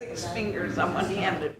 6 fingers on one hand.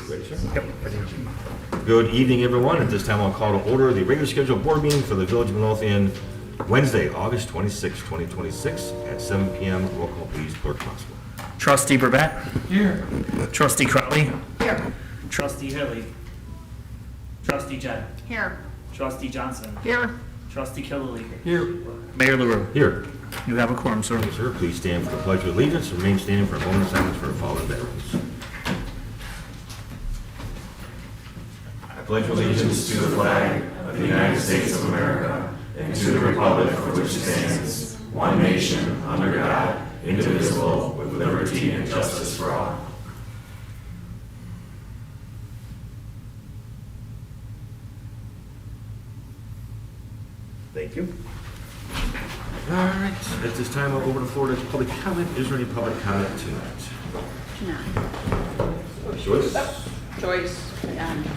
Ready, sir? Yep. Good evening, everyone. At this time, I'll call to order the regular scheduled board meeting for the Village of Midlothian, Wednesday, August 26, 2026, at 7 p.m. Roll call, please, Clerk Constable. Trustee Burbett. Here. Trustee Crowley. Here. Trustee Hilly. Trustee Jett. Here. Trustee Johnson. Here. Trustee Killily. Here. Mayor LaRue. Here. You have a quorum, sir. Yes, sir. Please stand for the Pledge of Allegiance. Remain standing for a moment of silence for the fallen veterans. I pledge allegiance to the flag of the United States of America and to the republic for which it stands, one nation, under God, indivisible, with liberty and justice for all. Thank you. All right, at this time, I'll open the floor to public comment. Is there any public comment tonight? No. Joyce? Joyce and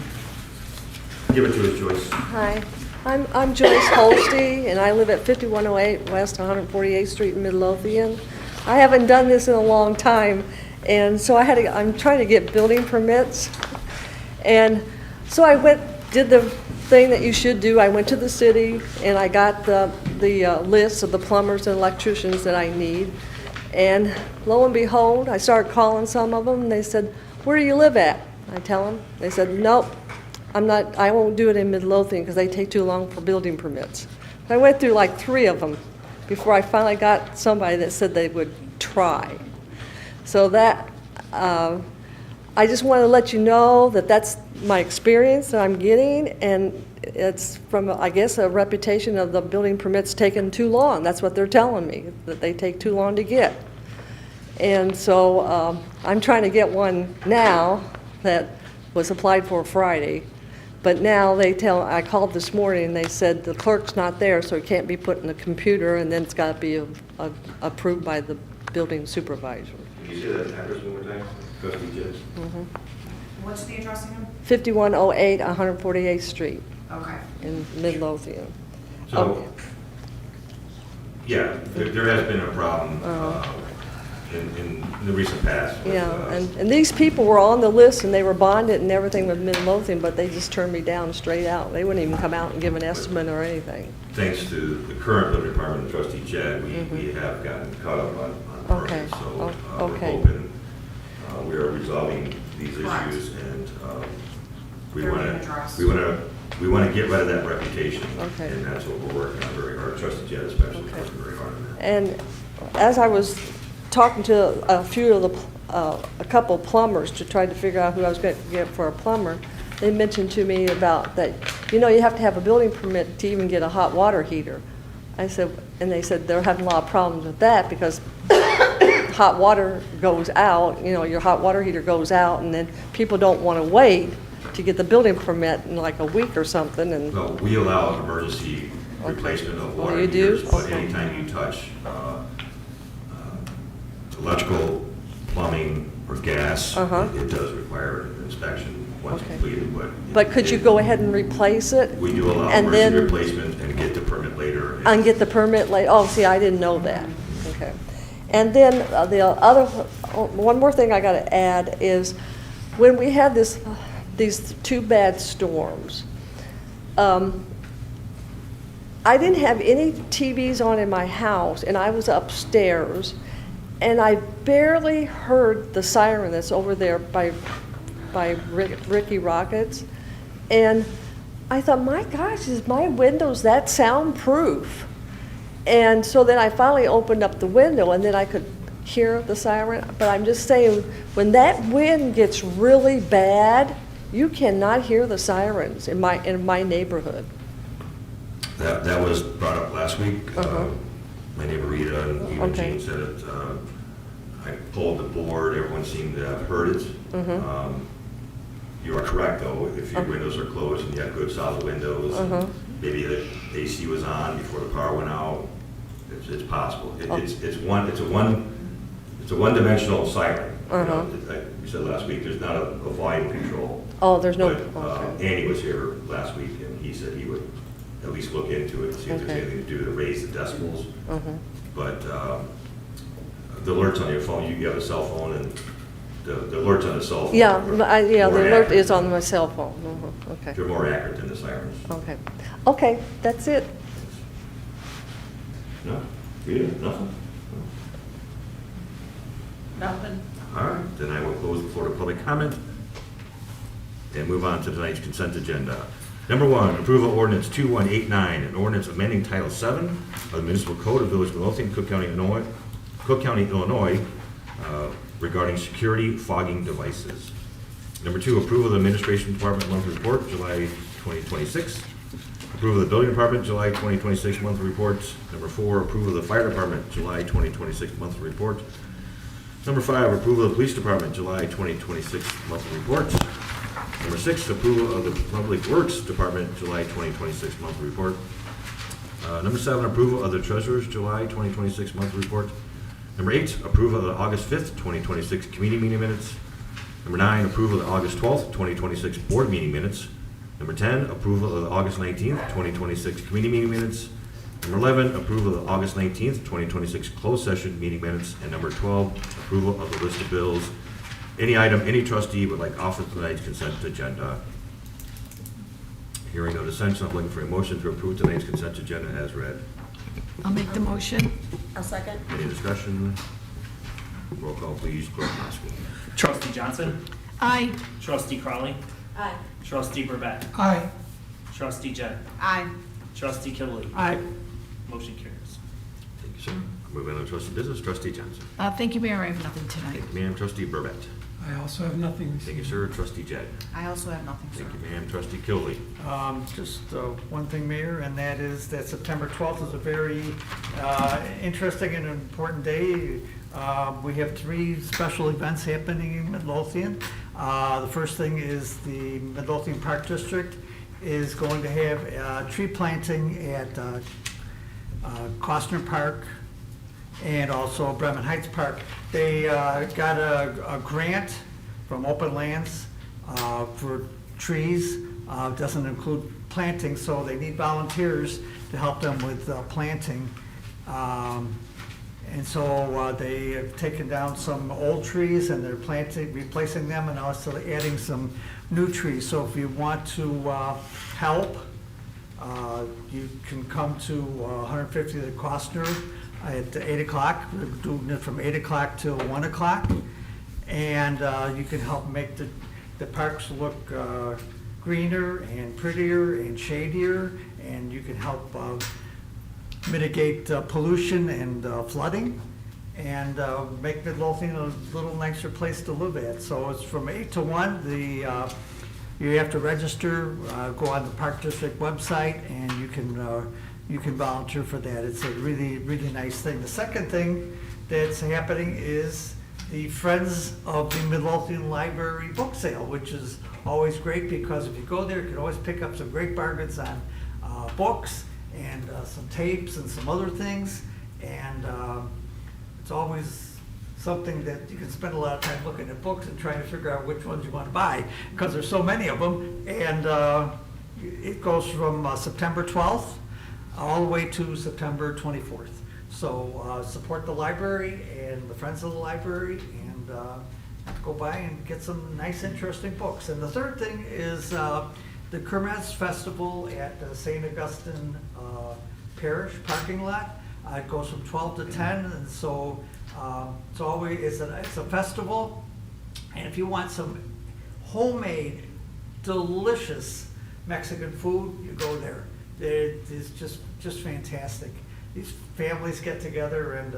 Give it to us, Joyce. Hi, I'm Joyce Holste, and I live at 5108 West 148th Street in Midlothian. I haven't done this in a long time, and so I'm trying to get building permits. And so I did the thing that you should do. I went to the city, and I got the list of the plumbers and electricians that I need. And lo and behold, I started calling some of them, and they said, "Where do you live at?" I tell them. They said, "Nope. I won't do it in Midlothian because they take too long for building permits." I went through like 3 of them before I finally got somebody that said they would try. So that, I just want to let you know that that's my experience that I'm getting, and it's from, I guess, a reputation of the building permits taking too long. That's what they're telling me, that they take too long to get. And so I'm trying to get one now that was applied for Friday. But now I called this morning, and they said the clerk's not there, so it can't be put in the computer, and then it's got to be approved by the building supervisor. Can you say that address one more time? Trustee Jed. What's the address again? 5108 148th Street Okay. in Midlothian. So, yeah, there has been a problem in the recent past. With, Yeah, and these people were on the list, and they were bonded and everything with Midlothian, but they just turned me down straight out. They wouldn't even come out and give an estimate or anything. Thanks to the current building department, Trustee Chad, we have gotten caught up on Okay. permits. So Oh, we're okay. hoping we are resolving these Correct. issues, and we They're want being to addressed. we want to get rid of that reputation, Okay. and that's what we're working on very hard. Trustee Chad especially Okay. working very hard on that. And as I was talking to a couple plumbers to try to figure out who I was going to get for a plumber, they mentioned to me about that, you have to have a building permit to even get a hot water heater. I said, and they said they're having a lot of problems with that because hot water goes out, your hot water heater goes out, and then people don't want to wait to get the building permit in like a week or something. And Well, we allow emergency replacement of water you do? heaters, but Okay. anytime you touch electrical, plumbing, or gas, it does require an inspection once Okay. completed. But could you go ahead and replace it? We do allow and emergency then- replacement and get the permit later. And get the permit late? Oh, see, I didn't know that. Okay. And then one more thing I got to add is when we had these 2 bad storms, I didn't have any TVs on in my house, and I was upstairs, and I barely heard the siren that's over there by Ricky Rockets. And I thought, my gosh, is my windows that soundproof? And so then I finally opened up the window, and then I could hear the siren. But I'm just saying, when that wind gets really bad, you cannot hear the sirens in my neighborhood. That was brought up last week. My neighbor Rita and even Okay. Jean said it. I pulled the board. Everyone seemed to have heard it. You are correct, though. If your windows are closed and you have good solid windows, maybe the AC was on before the power went out. It's possible. It's a one-dimensional siren. You said last week there's not a volume control. Oh, there's no. But Okay. Andy was here last week, and he said he would at least look into it, see if there's Okay. anything to do to raise the decibels. But the alerts on your phone, you have a cell phone, and the alerts on the cell phone. Yeah, are the more alert accurate. is on my cell phone. Okay. They're more accurate than the sirens. Okay. Okay, that's it. No? Rita, nothing? Nothing. All right, then I will close the floor to public comment and move on to tonight's consent agenda. Number 1, approval of ordinance 2189, an ordinance amending Title 7 of the Municipal Code of Village of Midlothian, Cook County, Illinois, regarding security fogging devices. Number 2, approval of the Administration Department monthly report, July 2026. Approval of the Building Department, July 2026 monthly reports. Number 4, approval of the Fire Department, July 2026 monthly report. Number 5, approval of the Police Department, July 2026 monthly report. Number 6, approval of the Public Works Department, July 2026 monthly report. Number 7, approval of the Treasurer's July 2026 monthly report. Number 8, approval of the August 5th, 2026 committee meeting minutes. Number 9, approval of the August 12th, 2026 board meeting minutes. Number 10, approval of the August 19th, 2026 committee meeting minutes. Number 11, approval of the August 19th, 2026 closed session meeting minutes. And number 12, approval of the list of bills. Any item any trustee would like off of tonight's consent agenda. Hearing no dissension, I'm looking for a motion to approve tonight's consent agenda as read. I'll make the motion. I'll second. Any discussion? Roll call, please. Clerk Mosky. Trustee Johnson. Aye. Trustee Crawley. Aye. Trustee Burbett. Aye. Trustee Jett. Aye. Trustee Killelea. Aye. Motion carries. Thank you, sir. Moving on to trustee business, trustee Johnson. Thank you, Mayor. I have nothing tonight. Thank you, ma'am. Trustee Burbett. I also have nothing. Thank you, sir. Trustee Jett. I also have nothing, sir. Thank you, ma'am. Trustee Killelea. Just one thing, Mayor, and that is that September 12th is a very interesting and important day. We have 3 special events happening in Midlothian. The first thing is the Midlothian Park District is going to have tree planting at Costner Park and also Bremen Heights Park. They got a grant from Open Lands for trees. Doesn't include planting, so they need volunteers to help them with planting. And so they have taken down some old trees and they're replacing them and also adding some new trees. So if you want to help, you can come to 150 at Costner at 8 o'clock. We're doing it from 8 o'clock till 1 o'clock. And you can help make the parks look greener and prettier and shadier, and you can help mitigate pollution and flooding, and make Midlothian a little nicer place to live at. So it's from 8 to 1. You have to register, go on the Park District website, and you can volunteer for that. It's a really, really nice thing. The second thing that's happening is the Friends of the Midlothian Library book sale, which is always great because if you go there, you can always pick up some great bargains on books and some tapes and some other things. And it's always something that you can spend a lot of time looking at books and trying to figure out which ones you want to buy because there's so many of them. And it goes from September 12th all the way to September 24th. So support the library and the Friends of the Library, and go by and get some nice, interesting books. And the third thing is the Kermesse Festival at St. Augustine Parish parking lot. It goes from 12 to 10, and so it's a festival. And if you want some homemade, delicious Mexican food, you go there. It's just fantastic. These families get together and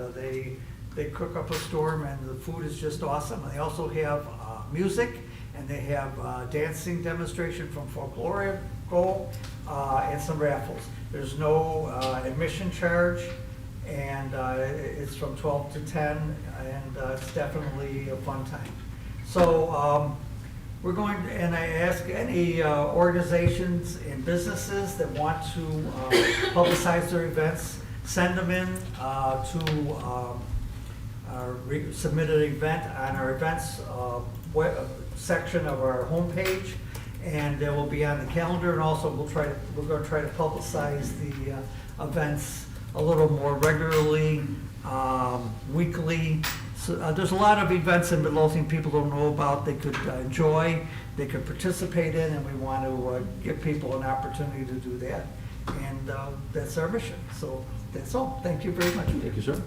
they cook up a storm, and the food is just awesome. And they also have music, and they have dancing demonstration from Folklore and some raffles. There's no admission charge, and it's from 12 to 10, and it's definitely a fun time. So we're going, and I ask any organizations and businesses that want to publicize their events, send them in to submit an event on our events section of our homepage, and it will be on the calendar. And also we're going to try to publicize the events a little more regularly, weekly. So, there's a lot of events in Midlothian people don't know about, they could enjoy, they could participate in, and we want to give people an opportunity to do that. And that's our mission. So that's all. Thank you very much. Thank you, sir.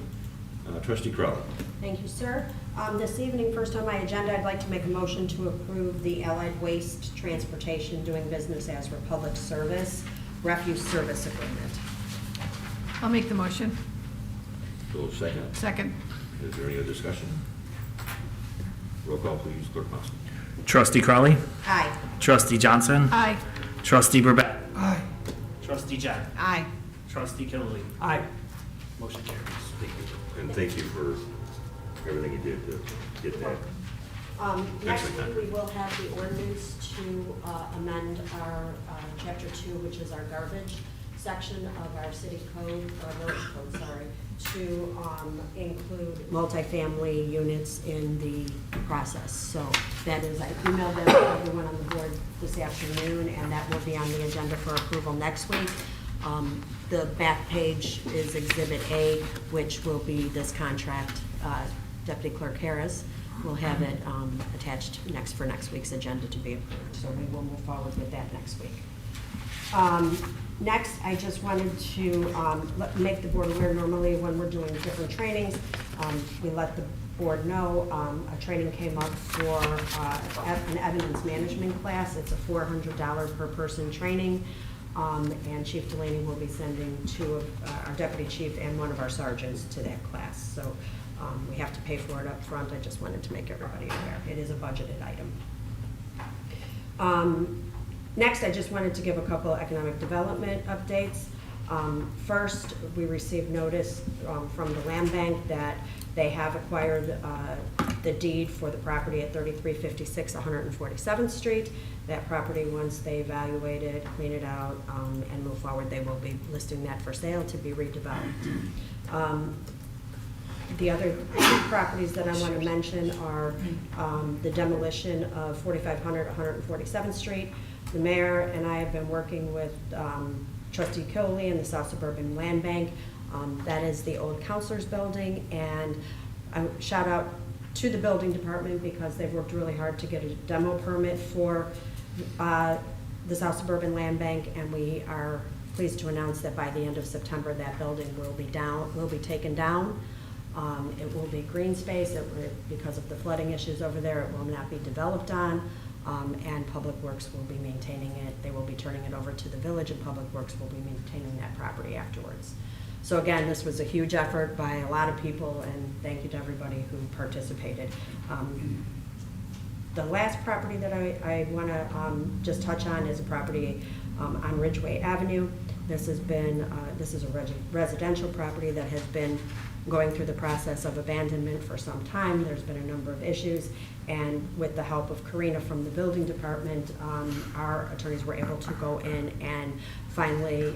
Trustee Crowley. Thank you, sir. This evening, first on my agenda, I'd like to make a motion to approve the Allied Waste Transportation doing business as Republic Service Refuse Service Agreement. I'll make the motion. So second. Second. Is there any other discussion? Roll call, please. Clerk Mosky. Trustee Crawley. Aye. Trustee Johnson. Aye. Trustee Burbett. Aye. Trustee Jett. Aye. Trustee Killelea. Aye. Motion carries. Thank you. And thank you for everything you did to get that. Next Excellent. week, we will have the ordinance to amend our Chapter 2, which is our garbage. section of our city code, or village code, sorry, to include multifamily units in the process. So that is, I emailed that to everyone on the board this afternoon, and that will be on the agenda for approval next week. The back page is Exhibit A, which will be this contract. Deputy Clerk Harris will have it attached for next week's agenda to be approved. So we will move forward with that next week. Next, I just wanted to make the board aware, normally when we're doing different trainings, we let the board know a training came up for an evidence management class. It's a $400 per person training, and Chief Delaney will be sending two of our deputy chief and one of our sergeants to that class. So we have to pay for it up front. I just wanted to make everybody aware. It is a budgeted item. Next, I just wanted to give a couple economic development updates. First, we received notice from the land bank that they have acquired the deed for the property at 3356 147th Street. That property, once they evaluate it, clean it out, and move forward, they will be listing that for sale to be redeveloped. The other two properties that I want to mention are the demolition of 4500 147th Street. The mayor and I have been working with Trustee Killey and the South Suburban Land Bank. That is the old counselor's building, and shout out to the building department because they've worked really hard to get a demo permit for the South Suburban Land Bank, and we are pleased to announce that by the end of September that building will be taken down. It will be green space. Because of the flooding issues over there, it will not be developed on. And Public Works will be maintaining it. They will be turning it over to the village, and Public Works will be maintaining that property afterwards. So again, this was a huge effort by a lot of people, and thank you to everybody who participated. The last property that I want to just touch on is a property on Ridgeway Avenue. This is a residential property that has been going through the process of abandonment for some time. There's been a number of issues, and with the help of Karina from the building department, our attorneys were able to go in and finally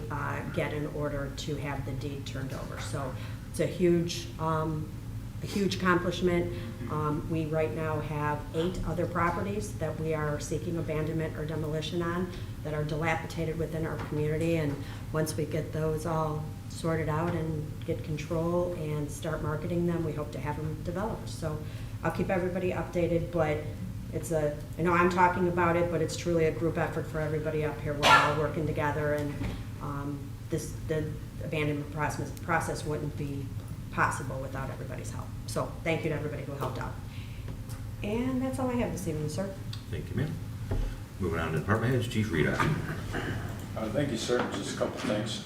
get an order to have the deed turned over. So it's a huge accomplishment. We right now have 8 other properties that we are seeking abandonment or demolition on that are dilapidated within our community, and once we get those all sorted out and get control and start marketing them, we hope to have them developed. So I'll keep everybody updated, but I know I'm talking about it, but it's truly a group effort for everybody up here. We're all working together, and the abandonment process wouldn't be possible without everybody's help. So thank you to everybody who helped out. And that's all I have this evening, sir. Thank you, ma'am. Moving on to department heads, Chief Rita. Thank you, sir. Just a couple things.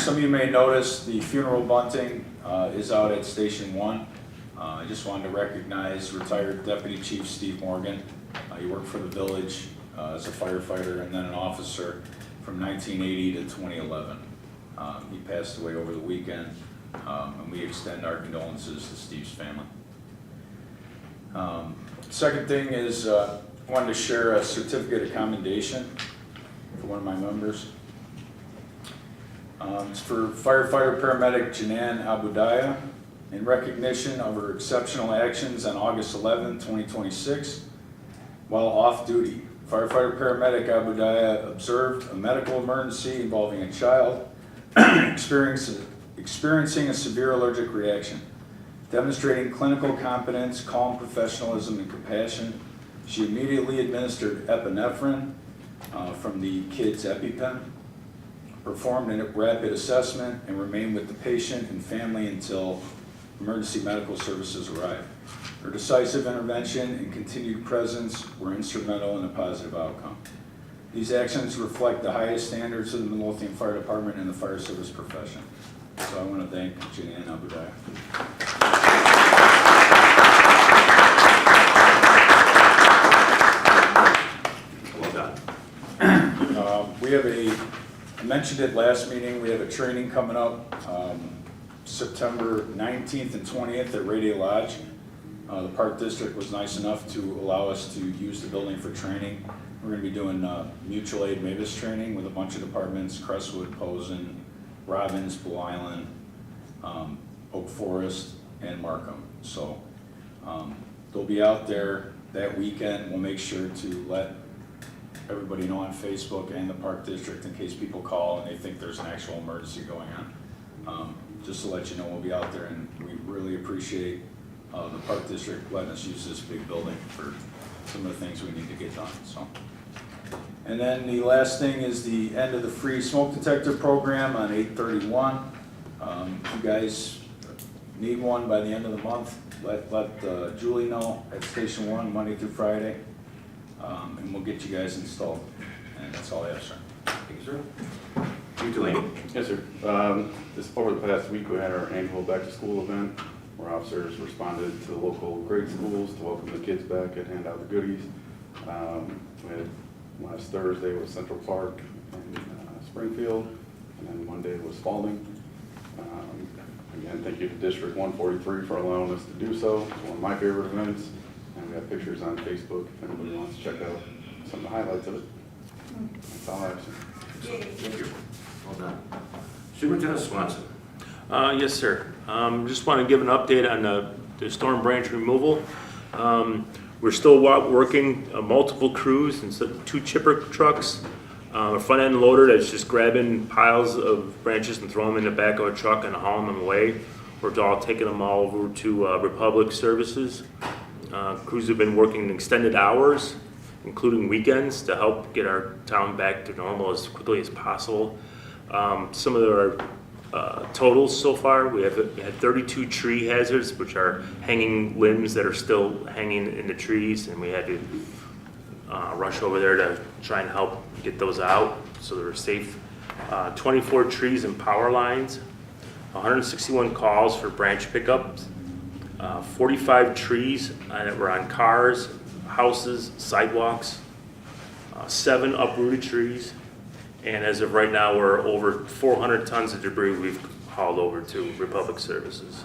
Some of you may notice the funeral bunting is out at Station 1. I just wanted to recognize retired Deputy Chief Steve Morgan. He worked for the village as a firefighter and then an officer from 1980 to 2011. He passed away over the weekend, and we extend our condolences to Steve's family. Second thing is I wanted to share a certificate of commendation for one of my members. It's for firefighter paramedic Janan Abudaya in recognition of her exceptional actions on August 11, 2026. While off duty, firefighter paramedic Abudaya observed a medical emergency involving a child experiencing a severe allergic reaction. Demonstrating clinical competence, calm professionalism, and compassion, she immediately administered epinephrine from the kid's EpiPen, performed a rapid assessment, and remained with the patient and family until emergency medical services arrived. Her decisive intervention and continued presence were instrumental in a positive outcome. These actions reflect the highest standards of the Midlothian Fire Department and the fire service profession. So I want to thank Janan Abudaya. Well done. We have I mentioned it last meeting, we have a training coming up September 19th and 20th at Radio Lodge. The Park District was nice enough to allow us to use the building for training. We're gonna be doing mutual aid Mavis training with a bunch of departments, Crestwood, Posen, Robbins, Blue Island, Oak Forest, and Markham. So they'll be out there that weekend. We'll make sure to let everybody know on Facebook and the Park District in case people call and they think there's an actual emergency going on. Just to let you know, we'll be out there, and we really appreciate the Park District letting us use this big building for some of the things we need to get done. So, and then the last thing is the end of the free smoke detector program on 8/31. If you guys need one by the end of the month, let Julie know at Station 1 Monday through Friday, and we'll get you guys installed. And that's all I have, sir. Thank you, sir. You, Delaney. Yes, sir. Over the past week, we had our annual back-to-school event where officers responded to the local grade schools to welcome the kids back and hand out the goodies. We had last Thursday was Central Park in Springfield, and then Monday was Spalding. Again, thank you to District 143 for allowing us to do so. It's one of my favorite events, and we have pictures on Facebook if anybody wants to check out some of the highlights of it. That's all I have, sir. Thank you. Well done. Superintendent Swanson. Yes, sir. Just want to give an update on the storm branch removal. We're still working multiple crews and 2 chipper trucks. A front end loader that's just grabbing piles of branches and throwing them in the back of a truck and hauling them away. We're all taking them all over to Republic Services. Crews have been working extended hours, including weekends, to help get our town back to normal as quickly as possible. Some of our totals so far, we had 32 tree hazards, which are hanging limbs that are still hanging in the trees, and we had to rush over there to try and help get those out so they're safe. 24 trees and power lines, 161 calls for branch pickups, 45 trees that were on cars, houses, sidewalks, 7 uprooted trees, and as of right now, we're over 400 tons of debris we've hauled over to Republic Services.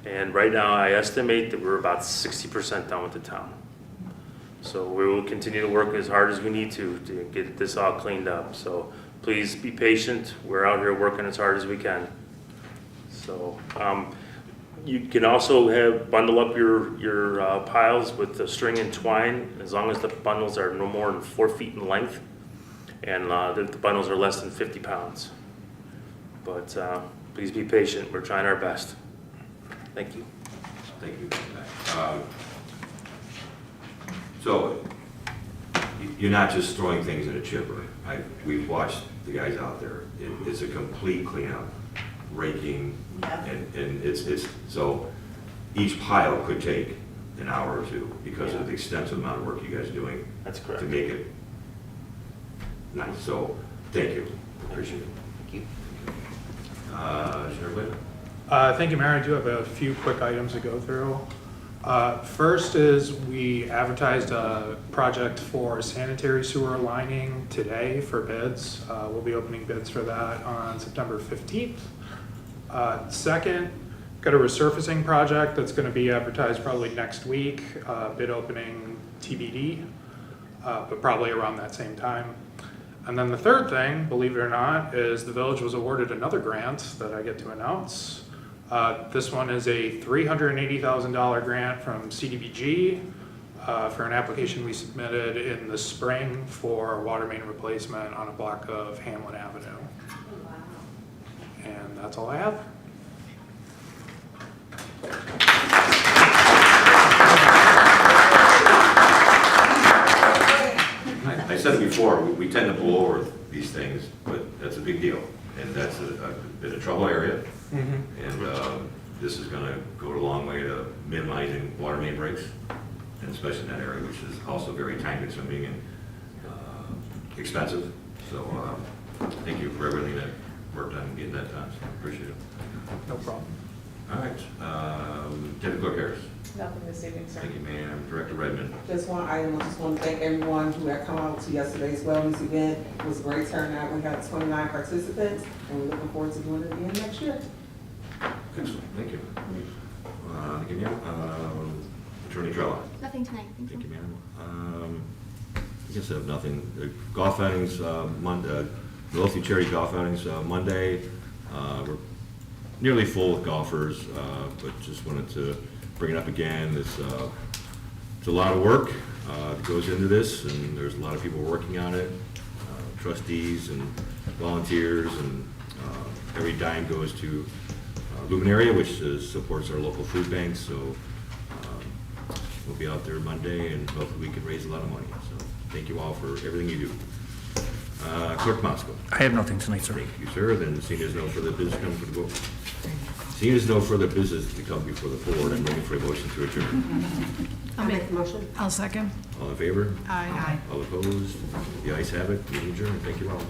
And right now, I estimate that we're about 60% done with the town. So we will continue to work as hard as we need to get this all cleaned up. So please be patient. We're out here working as hard as we can. So you can also bundle up your piles with the string and twine, as long as the bundles are no more than 4 feet in length, and the bundles are less than 50 pounds. But please be patient. We're trying our best. Thank you. Thank you. So you're not just throwing things in a chipper. We've watched the guys out there. It's a complete cleanup, raking, and it's so each pile could take an hour or two because of the extensive amount of work you guys are doing. That's correct. To make it nice. So thank you. Appreciate it. Thank you. Sheriff Whit? Thank you, Mayor. I do have a few quick items to go through. First is we advertised a project for sanitary sewer lining today for bids. We'll be opening bids for that on September 15th. Second, got a resurfacing project that's going to be advertised probably next week. Bid opening TBD, but probably around that same time. And then the third thing, believe it or not, is the village was awarded another grant that I get to announce. This one is a $380,000 grant from CDBG for an application we submitted in the spring for water main replacement on a block of Hamlin Avenue. Wow. And that's all I have. I said it before, we tend to blow over these things, but that's a big deal. And that's been a trouble area. And this is going to go a long way to minimizing water main breaks, and especially in that area, which is also very time-consuming and expensive. So thank you for everything that worked on getting that done. So appreciate it. No problem. All right, Deputy Clerk Harris. Nothing this evening, sir. Thank you, ma'am. Director Redmond. Just one item, I just want to thank everyone who had come out to yesterday's wellness event. It was a great turnout. We had 29 participants, and we're looking forward to doing it again next year. Excellent, thank you. Thank you, ma'am. Attorney Trella. Nothing tonight, thank you. Thank you, ma'am. guess I have nothing. The golf outings, Midlothian charity golf outings Monday. We're nearly full with golfers, but just wanted to bring it up again. It's a lot of work that goes into this, and there's a lot of people working on it, trustees and volunteers, and every dime goes to Luminaria, which supports our local food banks. So we'll be out there Monday, and hopefully we can raise a lot of money. So thank you all for everything you do. Clerk Moscow. I have nothing tonight, sir. Thank you, sir. Then seeing there's no further business coming for the vote. Seeing there's no further business to come before the board, I'm looking for a motion to adjourn. I'll make the motion. I'll second. All in favor? Aye. All opposed? The ayes have it. Meeting adjourned. Thank you all.